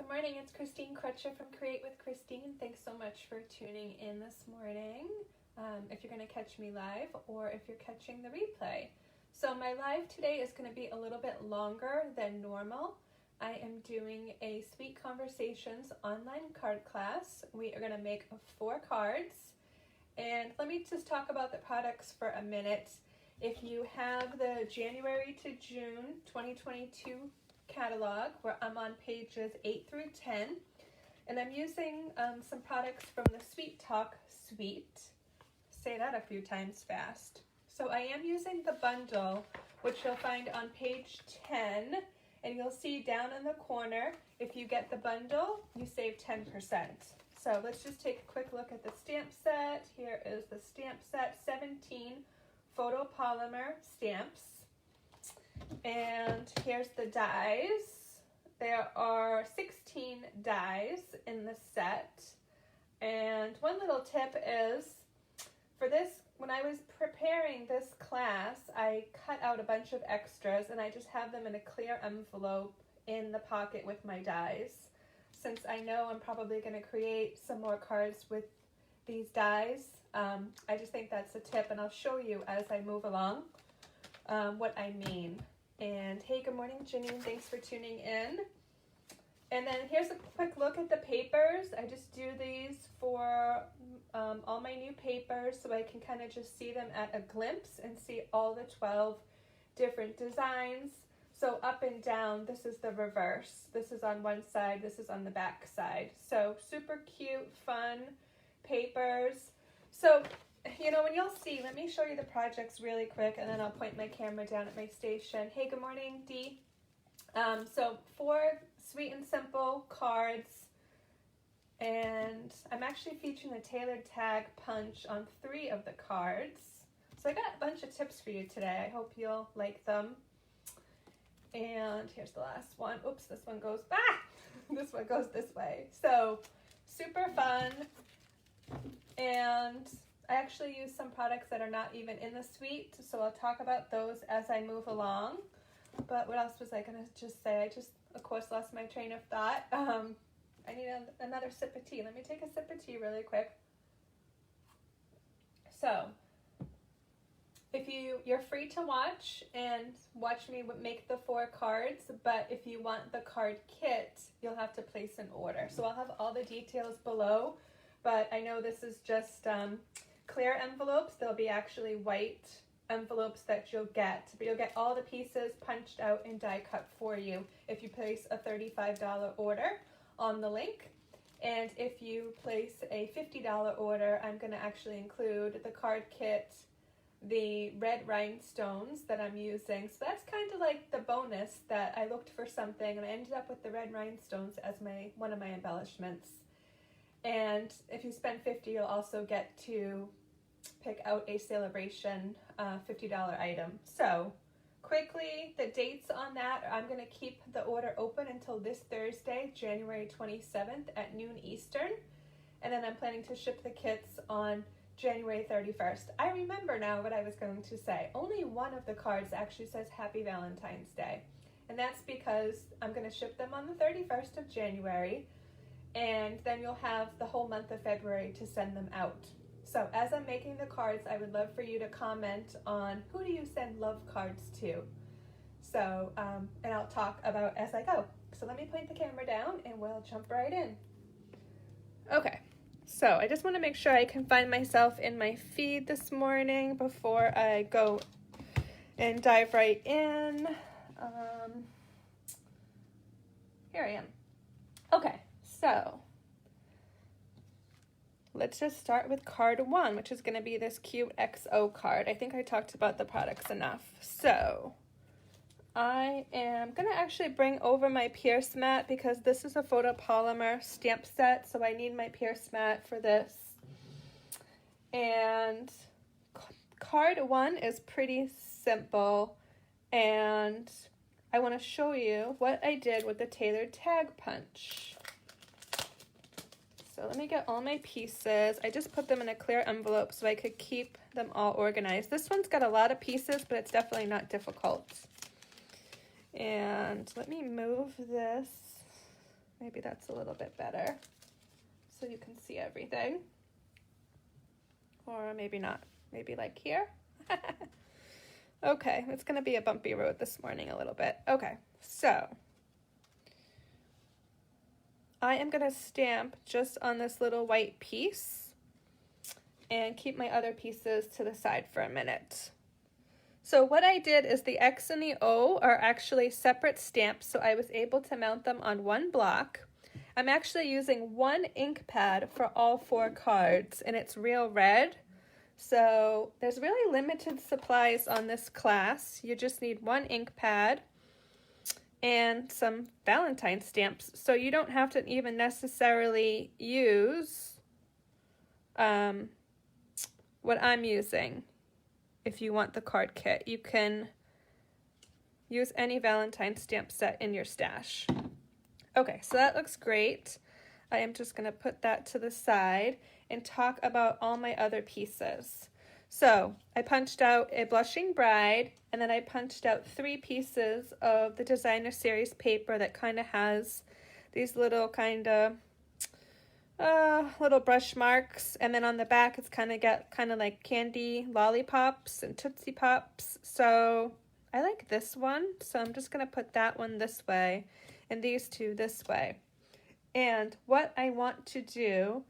morning, it's Christine Crutcher from Create with Christine. Thanks so much for tuning in this morning, if you're going to catch me live or if you're catching the replay. So my live today is going to be a little bit longer than normal. I am doing a Sweet Conversations online card class. We are going to make 4 cards. And let me just talk about the products for a minute. If you have the January to June 2022 catalog, where I'm on pages 8 through 10, and I'm using some products from the Sweet Talk suite. Say that a few times fast. So I am using the bundle, which you'll find on page 10, and you'll see down in the corner, if you get the bundle, you save 10%. So let's just take a quick look at the stamp set. Here is the stamp set, 17 photopolymer stamps. And here's the dies. There are 16 dies in the set. And one little tip is, for this, when I was preparing this class, I cut out a bunch of extras and I just have them in a clear envelope in the pocket with my dies. Since I know I'm probably going to create some more cards with these dies, I just think that's a tip, and I'll show you as I move along what I mean. And hey, good morning, Janine. Thanks for tuning in. And then here's a quick look at the papers. I just do these for all my new papers so I can kind of just see them at a glimpse and see all the 12 different designs. So up and down, this is the reverse. This is on one side, this is on the back side. So super cute, fun papers. So, you know, when you'll see, let me show you the projects really quick, and then I'll point my camera down at my station. Hey, good morning, Dee. So 4 sweet and simple cards, and I'm actually featuring the tailored tag punch on 3 of the cards. So I got a bunch of tips for you today. I hope you'll like them. And here's the last one. Oops, this one goes back. This one goes this way. So super fun. And I actually use some products that are not even in the suite, so I'll talk about those as I move along. But what else was I going to just say? I just, of course, lost my train of thought. I need another sip of tea. Let me take a sip of tea really quick. So, if you're free to watch me make the 4 cards, but if you want the card kit, you'll have to place an order. So I'll have all the details below, but I know this is just clear envelopes. There'll be actually white envelopes that you'll get, but you'll get all the pieces punched out and die cut for you if you place a $35 order on the link. And if you place a $50 order, I'm going to actually include the card kit, the Red Rhinestones that I'm using. So that's kind of like the bonus, that I looked for something and I ended up with the Red Rhinestones as one of my embellishments. And if you spend $50, you'll also get to pick out a Sale-A-Bration $50 item. So quickly, the dates on that, I'm going to keep the order open until this Thursday, January 27th at noon Eastern. And then I'm planning to ship the kits on January 31st. I remember now what I was going to say. Only one of the cards actually says Happy Valentine's Day. And that's because I'm going to ship them on the 31st of January. And then you'll have the whole month of February to send them out. So as I'm making the cards, I would love for you to comment on who do you send love cards to. So, and I'll talk about as I go. So let me point the camera down and we'll jump right in. Okay, so I just want to make sure I can find myself in my feed this morning before I go and dive right in. Here I am. Okay, so let's just start with card 1, which is going to be this cute XO card. I think I talked about the products enough. So I am going to actually bring over my Pierce mat because this is a photopolymer stamp set, so I need my Pierce mat for this. And card 1 is pretty simple, and I want to show you what I did with the tailored tag punch. So let me get all my pieces. I just put them in a clear envelope so I could keep them all organized. This one's got a lot of pieces, but it's definitely not difficult. And let me move this Maybe that's a little bit better so you can see everything. Or maybe not. Maybe like here. Okay, it's going to be a bumpy road this morning a little bit. Okay, so I am going to stamp just on this little white piece and keep my other pieces to the side for a minute. So what I did is the X and the O are actually separate stamps, so I was able to mount them on one block. I'm actually using one ink pad for all 4 cards, and it's real red. So there's really limited supplies on this class. You just need one ink pad and some Valentine stamps. So you don't have to even necessarily use what I'm using. If you want the card kit, you can use any Valentine stamp set in your stash. Okay, so that looks great. I am just going to put that to the side and talk about all my other pieces. So I punched out a Blushing Bride, and then I punched out 3 pieces of the Designer Series paper that kind of has these little little brush marks, and then on the back it's kind of like candy lollipops and Tootsie Pops. So I like this one, so I'm just going to put that one this way and these 2 this way. And what I want to do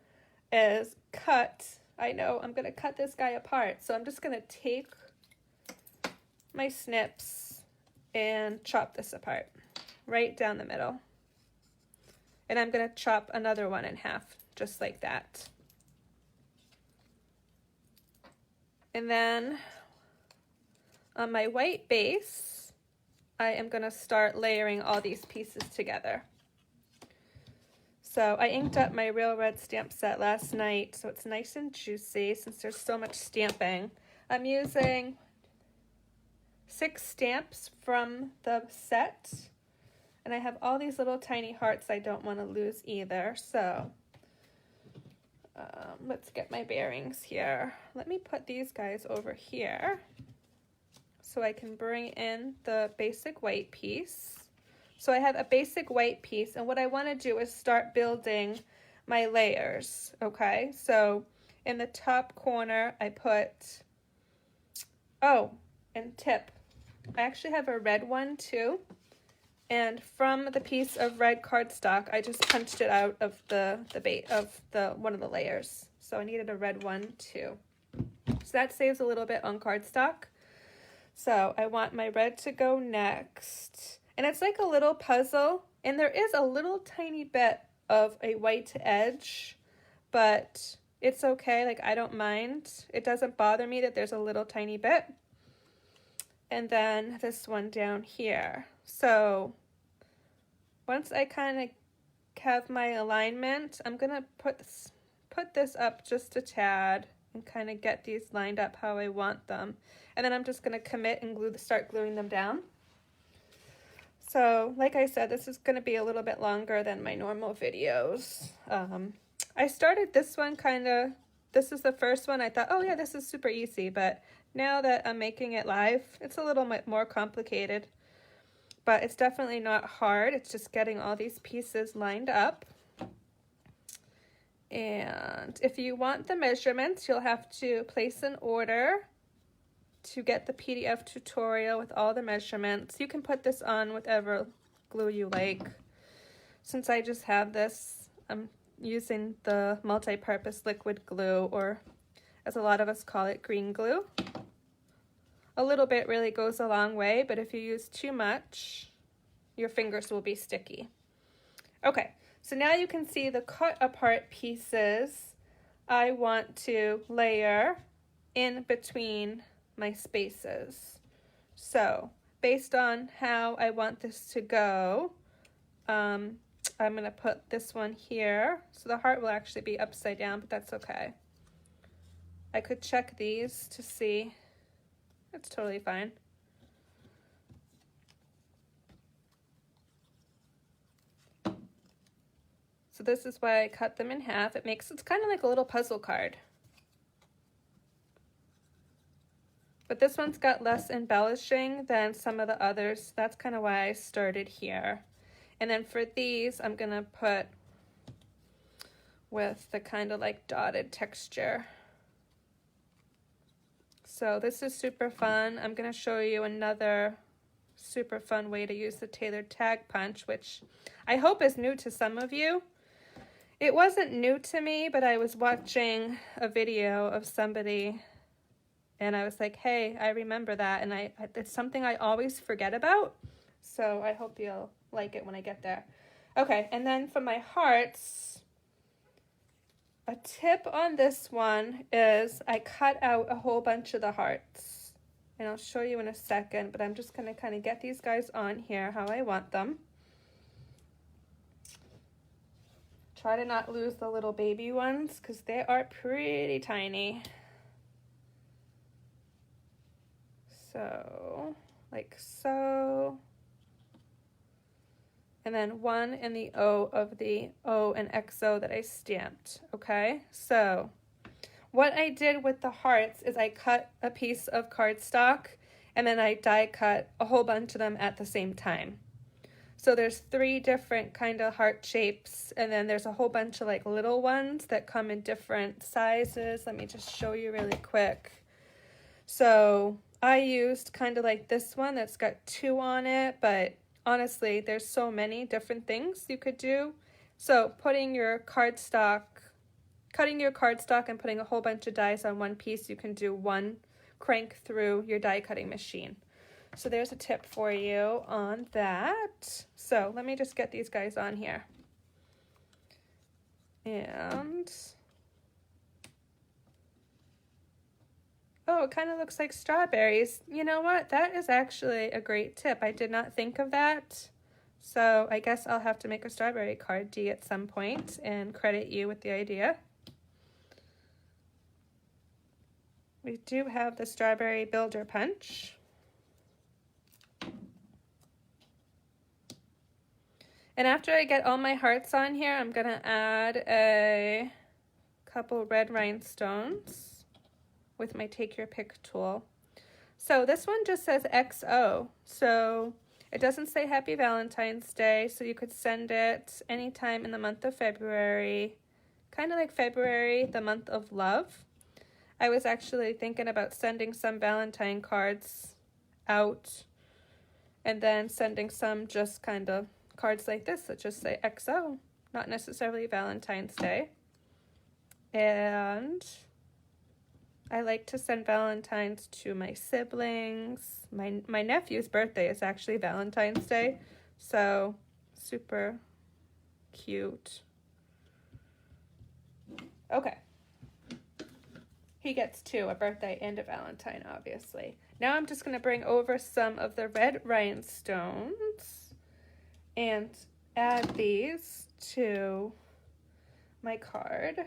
is cut, I know I'm going to cut this guy apart, so I'm just going to take my snips and chop this apart right down the middle. And I'm going to chop another one in half, just like that. And then on my white base, I am going to start layering all these pieces together. So I inked up my Real Red stamp set last night, so it's nice and juicy since there's so much stamping. I'm using 6 stamps from the set, and I have all these little tiny hearts I don't want to lose either. So let's get my bearings here. Let me put these guys over here so I can bring in the basic white piece. So I have a basic white piece, and what I want to do is start building my layers, okay? So in the top corner, I put, oh, and tip, I actually have a red one too, and from the piece of red cardstock, I just punched it out of the one of the layers. So I needed a red one too. So that saves a little bit on cardstock. So I want my red to go next. And it's like a little puzzle, and there is a little tiny bit of a white edge, but it's okay, like I don't mind. It doesn't bother me that there's a little tiny bit. And then this one down here. So once I kind of have my alignment, I'm gonna put this up just a tad and kind of get these lined up how I want them. And then I'm just gonna commit and start gluing them down. So, like I said, this is going to be a little bit longer than my normal videos. I started this one this is the first one. I thought, oh yeah, this is super easy. But now that I'm making it live, it's a little bit more complicated. But it's definitely not hard. It's just getting all these pieces lined up. And if you want the measurements, you'll have to place an order to get the PDF tutorial with all the measurements. You can put this on whatever glue you like. Since I just have this, I'm using the multi-purpose liquid glue, or as a lot of us call it, green glue. A little bit really goes a long way, but if you use too much, your fingers will be sticky. Okay, so now you can see the cut apart pieces I want to layer in between my spaces. So based on how I want this to go, I'm going to put this one here. So the heart will actually be upside down, but that's okay. I could check these to see. It's totally fine. So this is why I cut them in half. It's kind of like a little puzzle card. But this one's got less embellishing than some of the others. That's kind of why I started here. And then for these, I'm gonna put with the kind of like dotted texture. So this is super fun. I'm gonna show you another super fun way to use the tailored tag punch, which I hope is new to some of you. It wasn't new to me, but I was watching a video of somebody and I was like, hey, I remember that, and it's something I always forget about. So I hope you'll like it when I get there. Okay, and then for my hearts, a tip on this one is I cut out a whole bunch of the hearts. And I'll show you in a second, but I'm just going to kind of get these guys on here how I want them. Try to not lose the little baby ones because they are pretty tiny. So, like so. And then one in the O of the O and XO that I stamped, okay? So, what I did with the hearts is I cut a piece of cardstock and then I die cut a whole bunch of them at the same time. So there's 3 different kind of heart shapes, and then there's a whole bunch of like little ones that come in different sizes. Let me just show you really quick. So I used kind of like this one that's got 2 on it, but honestly, there's so many different things you could do. So cutting your cardstock and putting a whole bunch of dies on one piece, you can do one crank through your die cutting machine. So there's a tip for you on that. So let me just get these guys on here. And oh, it kind of looks like strawberries. You know what? That is actually a great tip. I did not think of that. So I guess I'll have to make a strawberry card D at some point and credit you with the idea. We do have the strawberry builder punch. And after I get all my hearts on here, I'm gonna add a couple red rhinestones with my take your pick tool. So this one just says XO. So it doesn't say Happy Valentine's Day, so you could send it anytime in the month of February. Kind of like February, the month of love. I was actually thinking about sending some Valentine cards out and then sending some just kind of cards like this that just say XO, not necessarily Valentine's Day. And I like to send Valentines to my siblings. My nephew's birthday is actually Valentine's Day, so super cute. Okay. He gets 2, a birthday and a Valentine, obviously. Now I'm just going to bring over some of the red rhinestones and add these to my card.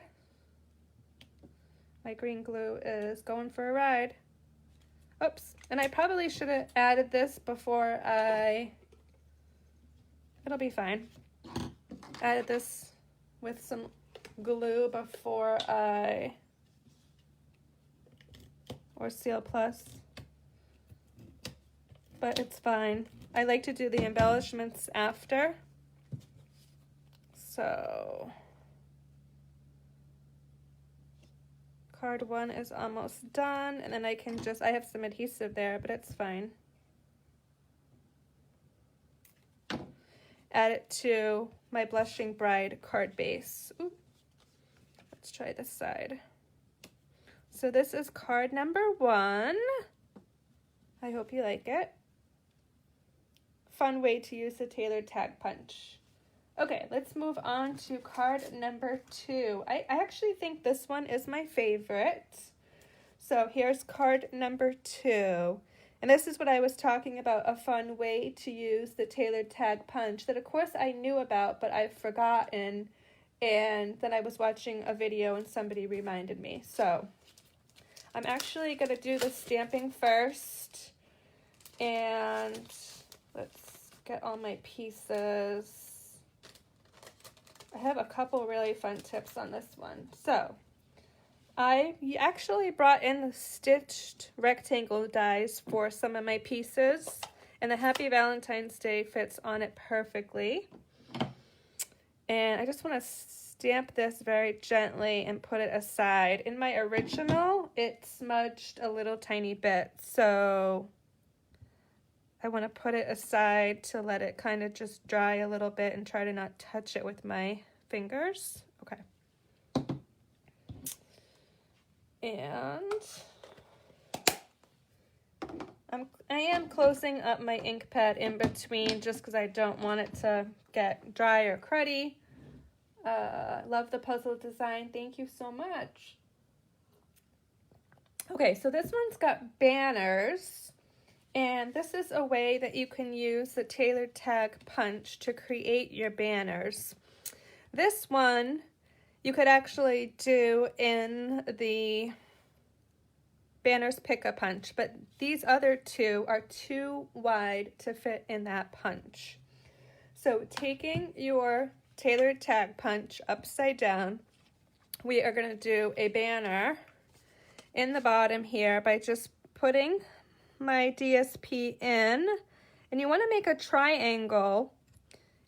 My green glue is going for a ride. Oops, and I probably should have added this before it'll be fine. Added this with some glue before or Seal Plus, but it's fine. I like to do the embellishments after. So card 1 is almost done, and then I have some adhesive there, but it's fine. Add it to my Blushing Bride card base. Ooh. Let's try this side. So this is card number 1. I hope you like it. Fun way to use the tailored tag punch. Okay, let's move on to card number 2. I actually think this one is my favorite. So here's card number 2. And this is what I was talking about, a fun way to use the tailored tag punch that of course I knew about, but I've forgotten. And then I was watching a video and somebody reminded me. So I'm actually going to do the stamping first. And let's get all my pieces. I have a couple really fun tips on this one. So I actually brought in the stitched rectangle dies for some of my pieces, And the Happy Valentine's Day fits on it perfectly. And I just want to stamp this very gently and put it aside. In my original, it smudged a little tiny bit, so I want to put it aside to let it kind of just dry a little bit and try to not touch it with my fingers. Okay. And I am closing up my ink pad in between just because I don't want it to get dry or cruddy. Love the puzzle design. Thank you so much. Okay, so this one's got banners, and this is a way that you can use the tailored tag punch to create your banners. This one you could actually do in the banners pick-a-punch, but these other two are too wide to fit in that punch. So taking your tailored tag punch upside down, we are going to do a banner in the bottom here by just putting my DSP in, and you want to make a triangle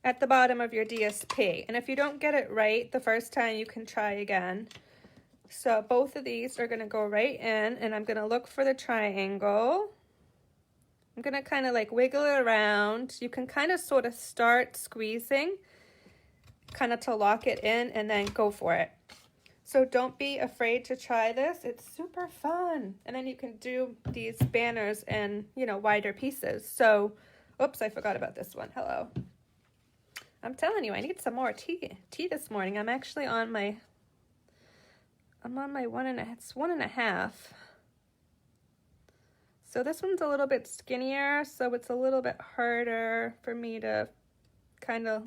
at the bottom of your DSP, and if you don't get it right the first time, you can try again. So both of these are going to go right in, and I'm going to look for the triangle. I'm going to kind of like wiggle it around. You can kind of sort of start squeezing kind of to lock it in and then go for it. So don't be afraid to try this. It's super fun. And then you can do these banners in, you know, wider pieces. So, oops, I forgot about this one. Hello. I'm telling you, I need some more tea this morning. I'm actually on my, it's 1.5. So this one's a little bit skinnier, so it's a little bit harder for me to kind of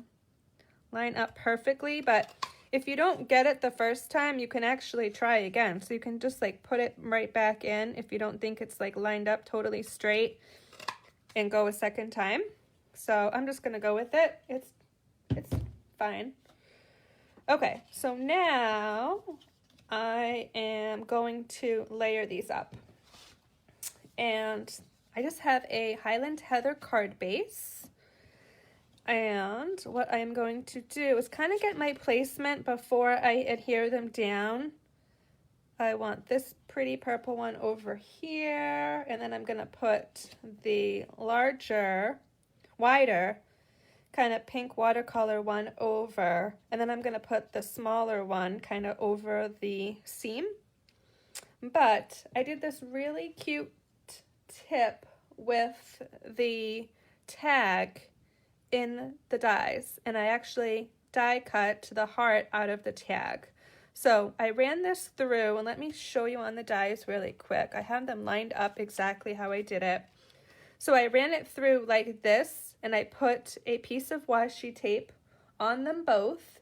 line up perfectly, but if you don't get it the first time, you can actually try again. So you can just like put it right back in if you don't think it's like lined up totally straight, and go a second time. So I'm just gonna go with it. It's fine. Okay, so now I am going to layer these up. And I just have a Highland Heather card base. And what I'm going to do is kind of get my placement before I adhere them down. I want this pretty purple one over here, and then I'm going to put the larger, wider, kind of pink watercolor one over, and then I'm going to put the smaller one kind of over the seam. But I did this really cute tip with the tag in the dies, and I actually die cut the heart out of the tag. So I ran this through, and let me show you on the dies really quick. I have them lined up exactly how I did it. So I ran it through like this, and I put a piece of washi tape on them both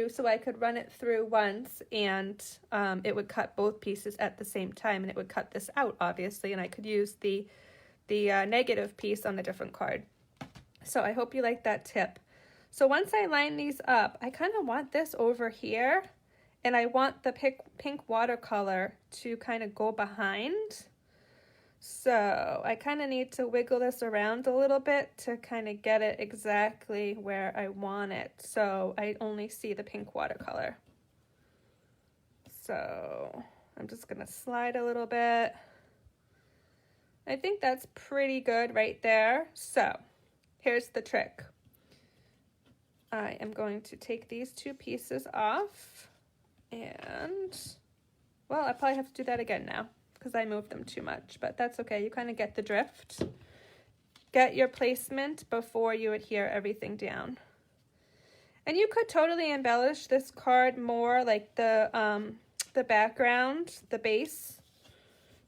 so I could run it through once, and it would cut both pieces at the same time, and it would cut this out obviously, and I could use the negative piece on a different card. So I hope you like that tip. So once I line these up, I kind of want this over here, and I want the pink watercolor to kind of go behind. So I kind of need to wiggle this around a little bit to kind of get it exactly where I want it. So I only see the pink watercolor. So I'm just going to slide a little bit. I think that's pretty good right there. So here's the trick. I am going to take these two pieces off, and, well, I probably have to do that again now because I moved them too much, but that's okay. You kind of get the drift. Get your placement before you adhere everything down. And you could totally embellish this card more, like the background, the base.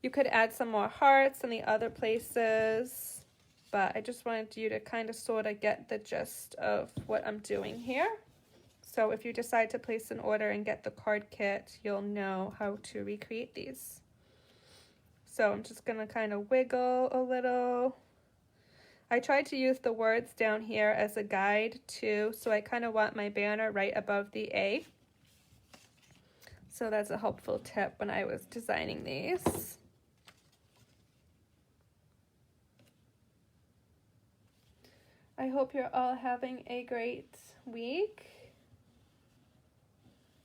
You could add some more hearts in the other places, but I just wanted you to kind of sort of get the gist of what I'm doing here. So if you decide to place an order and get the card kit, you'll know how to recreate these. So I'm just going to kind of wiggle a little. I tried to use the words down here as a guide too, so I kind of want my banner right above the A. So that's a helpful tip when I was designing these. I hope you're all having a great week.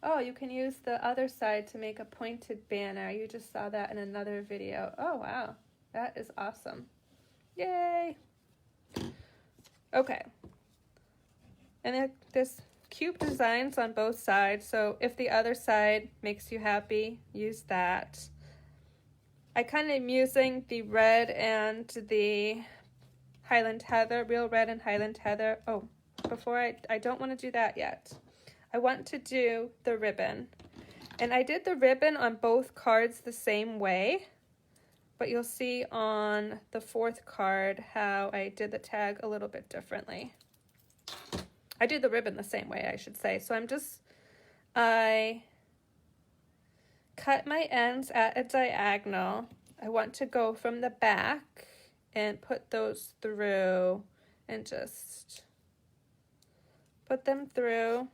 Oh, you can use the other side to make a pointed banner. You just saw that in another video. Oh, wow. That is awesome. Yay! Okay. And there's cute designs on both sides, so if the other side makes you happy, use that. I kind of am using the red and the Highland Heather, Real Red and Highland Heather. Oh, before I don't want to do that yet. I want to do the ribbon. And I did the ribbon on both cards the same way, but you'll see on the fourth card how I did the tag a little bit differently. I did the ribbon the same way, I should say. So I cut my ends at a diagonal. I want to go from the back and put those through and just put them through.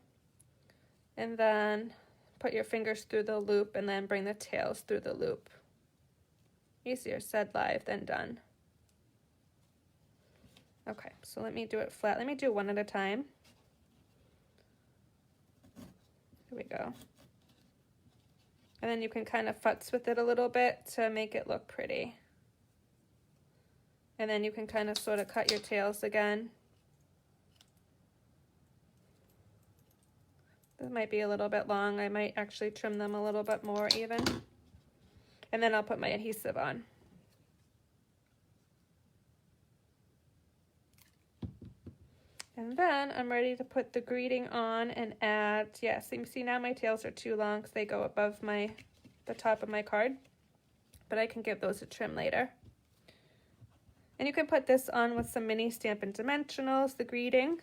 And then put your fingers through the loop and then bring the tails through the loop. Easier said live than done. Okay, so let me do it flat. Let me do one at a time. Here we go. And then you can kind of futz with it a little bit to make it look pretty. And then you can kind of sort of cut your tails again. This might be a little bit long. I might actually trim them a little bit more even. And then I'll put my adhesive on. And then I'm ready to put the greeting on and add, yes, you see now my tails are too long because they go above the top of my card. But I can give those a trim later. And you can put this on with some mini Stampin' Dimensionals, the greeting,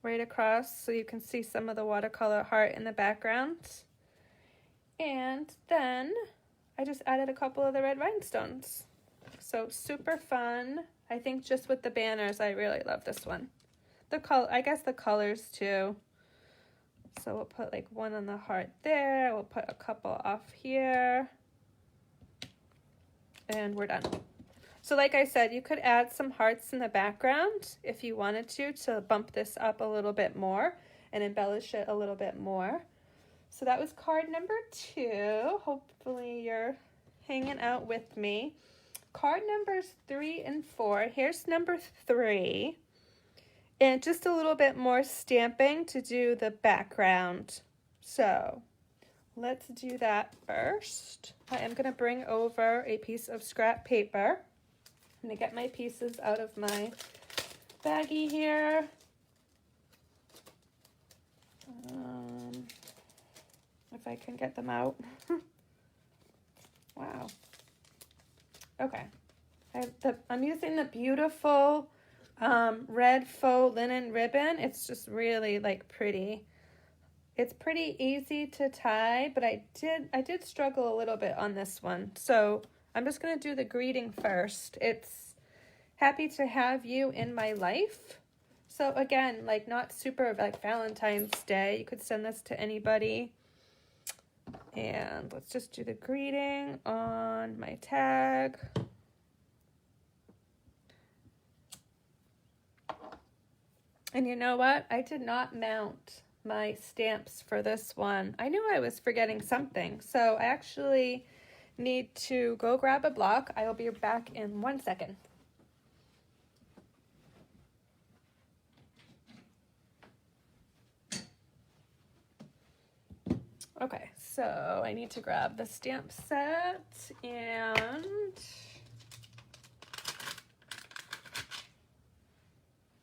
right across so you can see some of the watercolor heart in the background. And then I just added a couple of the Red Rhinestones. So super fun. I think just with the banners, I really love this one. I guess the colors too. So we'll put like one on the heart there. We'll put a couple off here. And we're done. So like I said, you could add some hearts in the background if you wanted to bump this up a little bit more and embellish it a little bit more. So that was card number 2. Hopefully you're hanging out with me. Card numbers 3 and 4. Here's number 3. And just a little bit more stamping to do the background. So let's do that first. I am going to bring over a piece of scrap paper. I'm going to get my pieces out of my baggie here. If I can get them out. Wow. Okay. I'm using the beautiful red faux linen ribbon. It's just really like pretty. It's pretty easy to tie, but I did struggle a little bit on this one. So I'm just going to do the greeting first. It's happy to have you in my life. So again, like not super like Valentine's Day. You could send this to anybody. And let's just do the greeting on my tag. And you know what? I did not mount my stamps for this one. I knew I was forgetting something. So I actually need to go grab a block. I will be back in 1 second. Okay, so I need to grab the stamp set and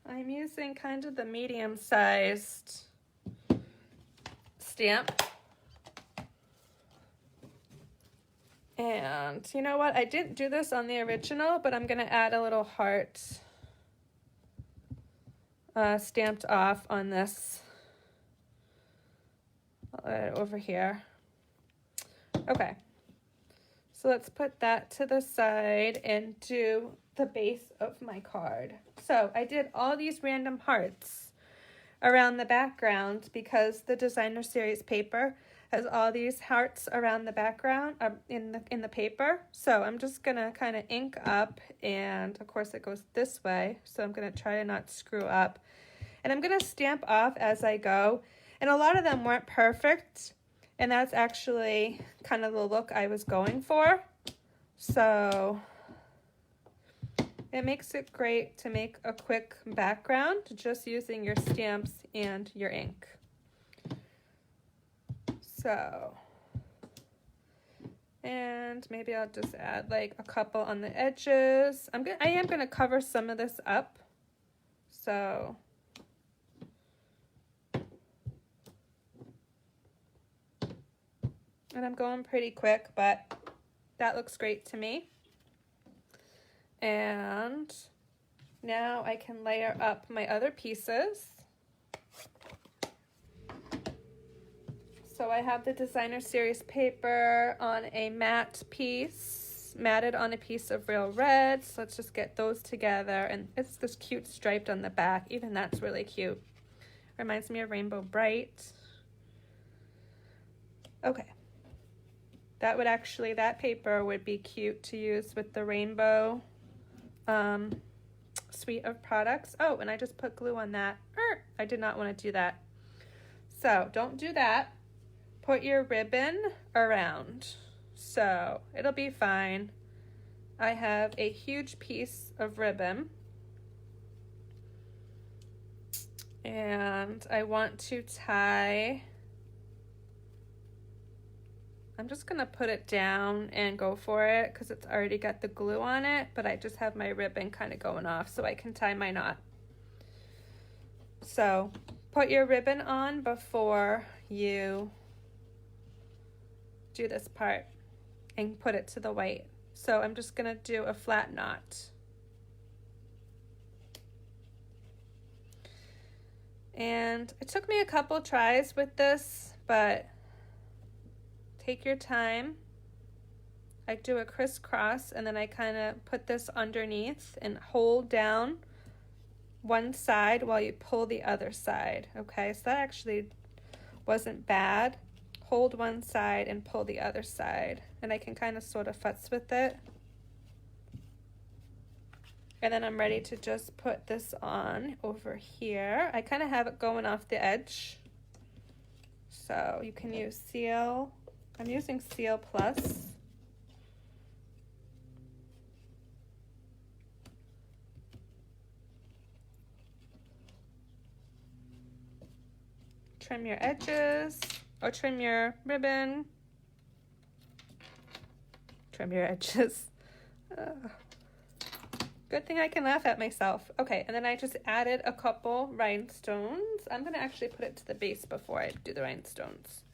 I'm using kind of the medium-sized stamp. And you know what? I didn't do this on the original, but I'm going to add a little heart stamped off on this over here. Okay. So let's put that to the side and do the base of my card. So I did all these random hearts around the background because the designer series paper has all these hearts around the background in the paper. So I'm just gonna kind of ink up, and of course it goes this way, so I'm gonna try to not screw up. And I'm gonna stamp off as I go. And a lot of them weren't perfect, and that's actually kind of the look I was going for. So it makes it great to make a quick background just using your stamps and your ink. So, and maybe I'll just add like a couple on the edges. I am gonna cover some of this up. So, and I'm going pretty quick, but that looks great to me. And now I can layer up my other pieces. So I have the Designer Series paper on a matte piece, matted on a piece of real red. So let's just get those together. And it's this cute striped on the back. Even that's really cute. Reminds me of Rainbow Bright. Okay. That paper would be cute to use with the rainbow suite of products. Oh, and I just put glue on that. I did not want to do that. So don't do that. Put your ribbon around. So it'll be fine. I have a huge piece of ribbon. And I want to tie. I'm just going to put it down and go for it because it's already got the glue on it, but I just have my ribbon kind of going off so I can tie my knot. So put your ribbon on before you do this part and put it to the white. So I'm just going to do a flat knot. And it took me a couple tries with this, but take your time. I do a crisscross and then I kind of put this underneath and hold down one side while you pull the other side. Okay, so that actually wasn't bad. Hold one side and pull the other side. And I can kind of sort of futz with it. And then I'm ready to just put this on over here. I kind of have it going off the edge. So you can use Seal. I'm using Seal Plus. Trim your edges, or trim your ribbon. Trim your edges. Good thing I can laugh at myself. Okay, and then I just added a couple rhinestones. I'm gonna actually put it to the base before I do the rhinestones.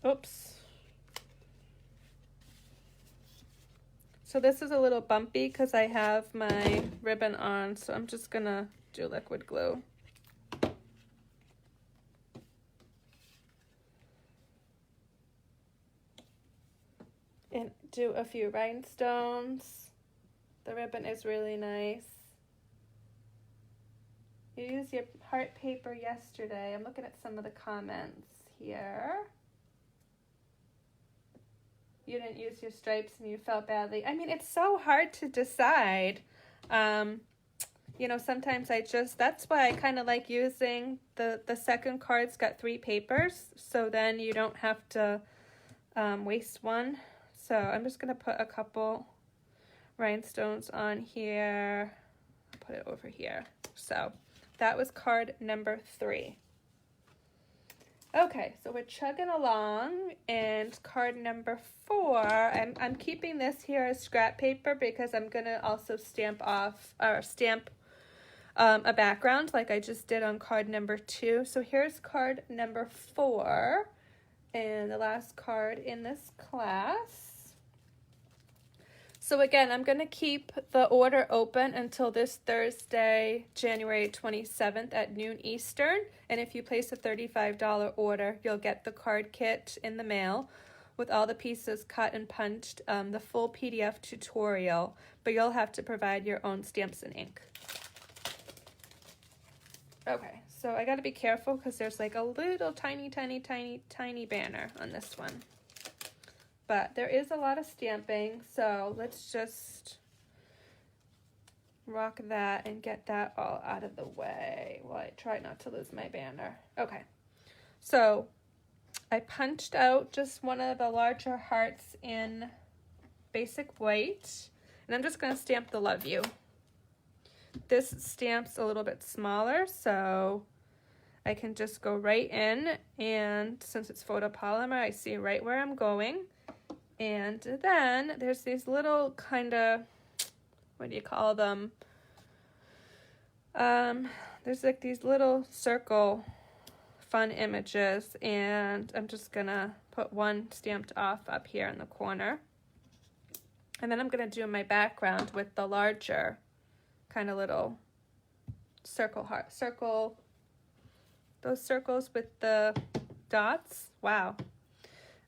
Oops. So this is a little bumpy because I have my ribbon on, so I'm just gonna do liquid glue. And do a few rhinestones. The ribbon is really nice. You used your heart paper yesterday. I'm looking at some of the comments here. You didn't use your stripes and you felt badly. I mean, it's so hard to decide. You know, sometimes that's why I kind of like using the second card's got 3 papers. So then you don't have to waste one. So I'm just going to put a couple rhinestones on here. Put it over here. So that was card number 3. Okay, so we're chugging along, and card number 4, I'm keeping this here as scrap paper because I'm going to also stamp a background like I just did on card number 2. So here's card number 4, and the last card in this class. So again, I'm going to keep the order open until this Thursday, January 27th at noon Eastern. And if you place a $35 order, you'll get the card kit in the mail with all the pieces cut and punched, the full PDF tutorial, but you'll have to provide your own stamps and ink. Okay, so I gotta be careful because there's like a little tiny banner on this one. But there is a lot of stamping, so let's just rock that and get that all out of the way while I try not to lose my banner. Okay, so I punched out just one of the larger hearts in basic white, and I'm just going to stamp the love you. This stamps a little bit smaller, so I can just go right in, and since it's photopolymer, I see right where I'm going. And then there's these little kind of, what do you call them? There's like these little circle fun images, and I'm just gonna put one stamped off up here in the corner. And then I'm gonna do my background with the larger kind of little circle, those circles with the dots. Wow.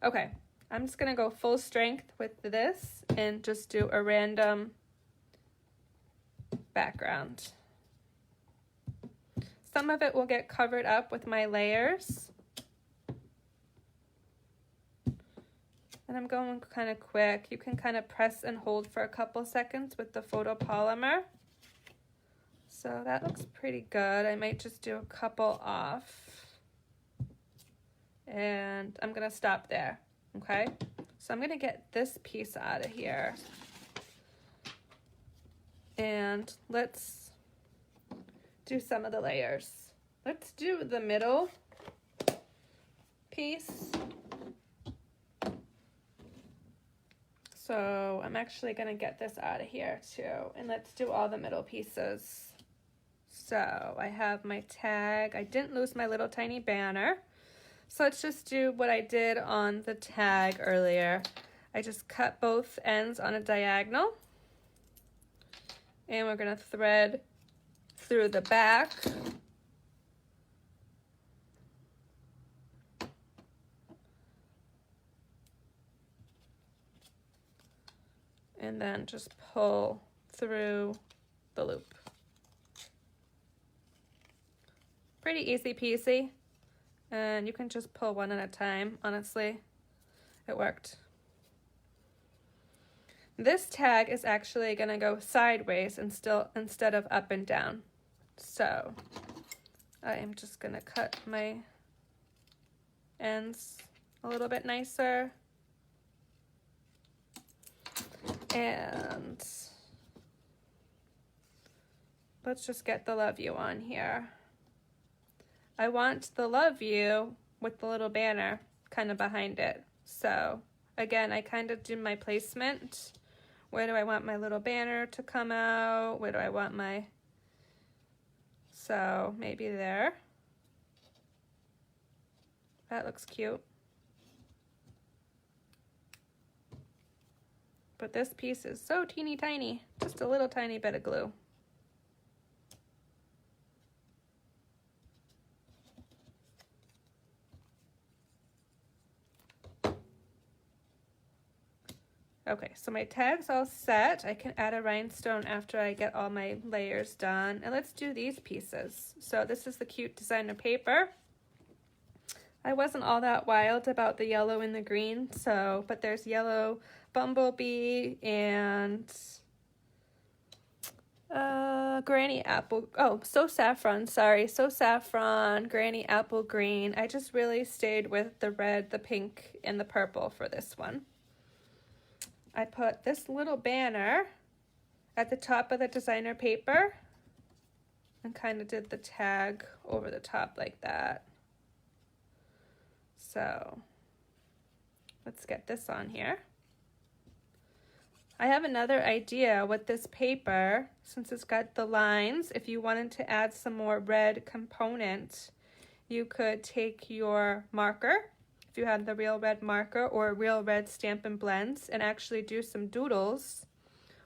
Okay, I'm just gonna go full strength with this and just do a random background. Some of it will get covered up with my layers. And I'm going kind of quick. You can kind of press and hold for a couple seconds with the photopolymer. So that looks pretty good. I might just do a couple off. And I'm gonna stop there, okay? So I'm gonna get this piece out of here. And let's do some of the layers. Let's do the middle piece. So I'm actually gonna get this out of here too, and let's do all the middle pieces. So I have my tag. I didn't lose my little tiny banner. So let's just do what I did on the tag earlier. I just cut both ends on a diagonal, and we're gonna thread through the back. And then just pull through the loop. Pretty easy peasy. And you can just pull one at a time, honestly. It worked. This tag is actually gonna go sideways and instead of up and down. So I am just gonna cut my ends a little bit nicer. And let's just get the love you on here. I want the love you with the little banner kind of behind it. So again, I kind of do my placement. Where do I want my little banner to come out? Where do I want my, so maybe there. That looks cute. But this piece is so teeny tiny, just a little tiny bit of glue. Okay, so my tag's all set. I can add a rhinestone after I get all my layers done. And let's do these pieces. So this is the cute designer paper. I wasn't all that wild about the yellow and the green, so, but there's yellow bumblebee and granny apple, oh, so saffron, sorry, so saffron, granny apple green. I just really stayed with the red, the pink, and the purple for this one. I put this little banner at the top of the designer paper and kind of did the tag over the top like that. So let's get this on here. I have another idea with this paper, since it's got the lines. If you wanted to add some more red component, you could take your marker, if you had the real red marker or real red Stampin' blends, and actually do some doodles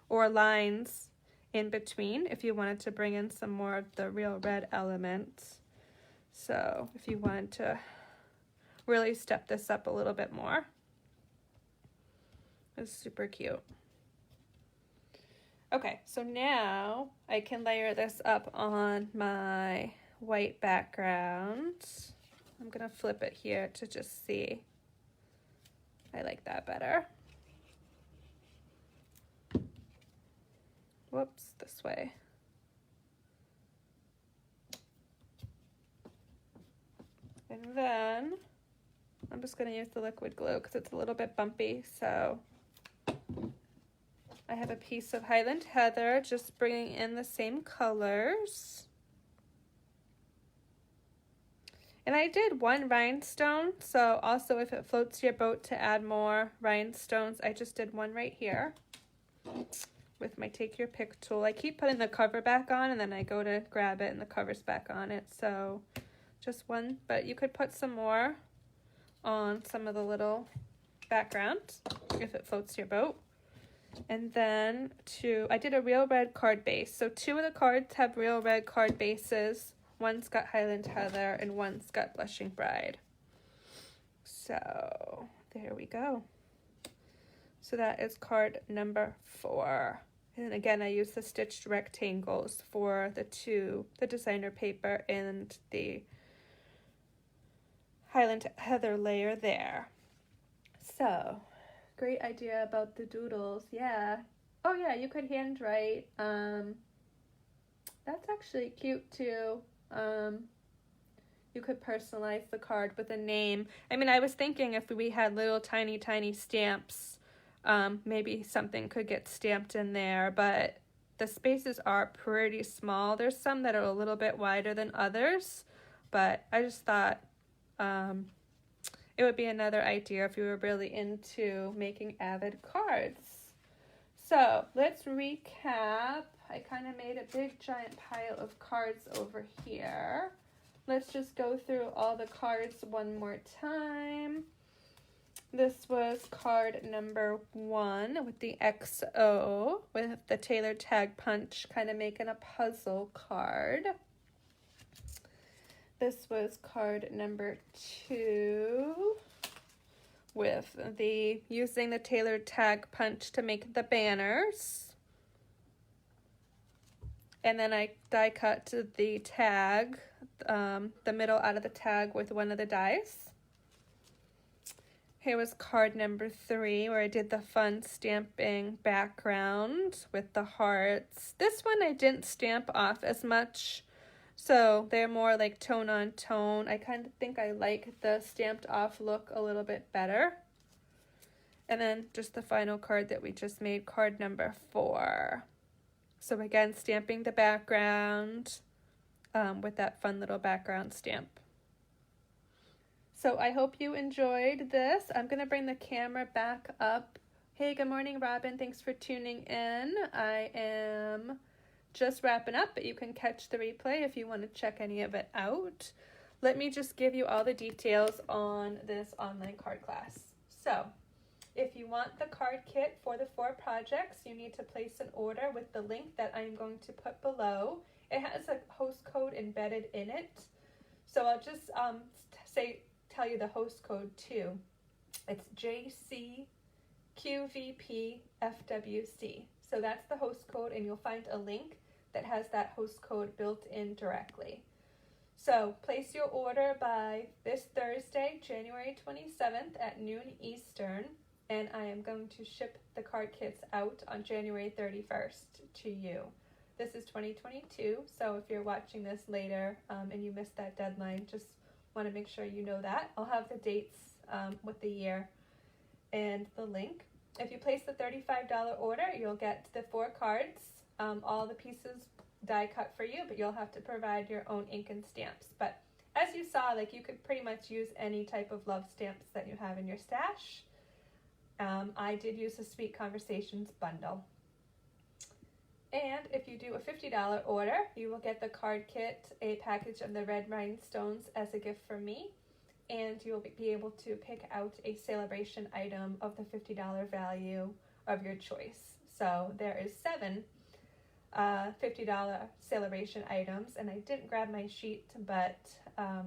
or lines in between if you wanted to bring in some more of the real red element. So if you wanted to really step this up a little bit more. It's super cute. Okay, so now I can layer this up on my white background. I'm gonna flip it here to just see. I like that better. Whoops, this way. And then I'm just gonna use the liquid glue because it's a little bit bumpy, so I have a piece of Highland Heather, just bringing in the same colors. And I did one rhinestone, so also if it floats your boat to add more rhinestones, I just did one right here with my Take Your Pick tool. I keep putting the cover back on and then I go to grab it and the cover's back on it, so just one, but you could put some more on some of the little backgrounds if it floats your boat. And then I did a real red card base. So 2 of the cards have real red card bases. One's got Highland Heather and one's got Blushing Bride. So there we go. So that is card number 4. And again, I use the stitched rectangles for the designer paper and the Highland Heather layer there. So great idea about the doodles. Yeah. Oh yeah, you could handwrite. That's actually cute too. You could personalize the card with a name. I mean, I was thinking if we had little tiny stamps, maybe something could get stamped in there, but the spaces are pretty small. There's some that are a little bit wider than others, but I just thought it would be another idea if you were really into making avid cards. So let's recap. I kind of made a big giant pile of cards over here. Let's just go through all the cards one more time. This was card number 1 with the XO with the tailored tag punch, kind of making a puzzle card. This was card number 2 with using the tailored tag punch to make the banners. And then I die cut the tag, the middle out of the tag with one of the dies. Here was card number 3 where I did the fun stamping background with the hearts. This one I didn't stamp off as much, so they're more like tone on tone. I kind of think I like the stamped off look a little bit better. And then just the final card that we just made, card number 4. So again, stamping the background with that fun little background stamp. So I hope you enjoyed this. I'm going to bring the camera back up. Hey, good morning, Robin. Thanks for tuning in. I am just wrapping up, but you can catch the replay if you want to check any of it out. Let me just give you all the details on this online card class. So if you want the card kit for the 4 projects, you need to place an order with the link that I'm going to put below. It has a host code embedded in it. So I'll just tell you the host code too. It's JCQVPFWC. So that's the host code, and you'll find a link that has that host code built in directly. So place your order by this Thursday, January 27th at noon Eastern, and I am going to ship the card kits out on January 31st to you. This is 2022, so if you're watching this later and you missed that deadline, just want to make sure you know that. I'll have the dates with the year and the link. If you place the $35 order, you'll get the 4 cards, all the pieces die cut for you, but you'll have to provide your own ink and stamps. But as you saw, like, you could pretty much use any type of love stamps that you have in your stash. I did use a Sweet Conversations bundle. And if you do a $50 order, you will get the card kit, a package of the Red Rhinestones as a gift from me, and you'll be able to pick out a Sale-A-Bration item of the $50 value of your choice. So there is 7 $50 Sale-A-Bration items, and I didn't grab my sheet, but I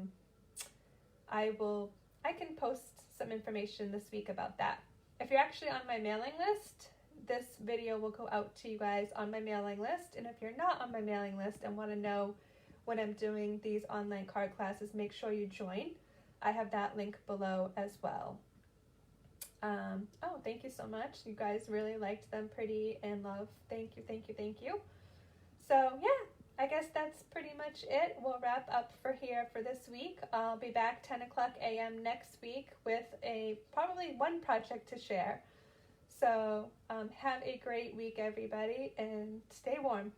can post some information this week about that. If you're actually on my mailing list, this video will go out to you guys on my mailing list. And if you're not on my mailing list and want to know when I'm doing these online card classes, make sure you join. I have that link below as well. Oh, thank you so much. You guys really liked them. Pretty and love. Thank you, thank you, thank you. So yeah, I guess that's pretty much it. We'll wrap up for here for this week. I'll be back 10 o'clock a.m. next week with probably one project to share. So have a great week, everybody, and stay warm.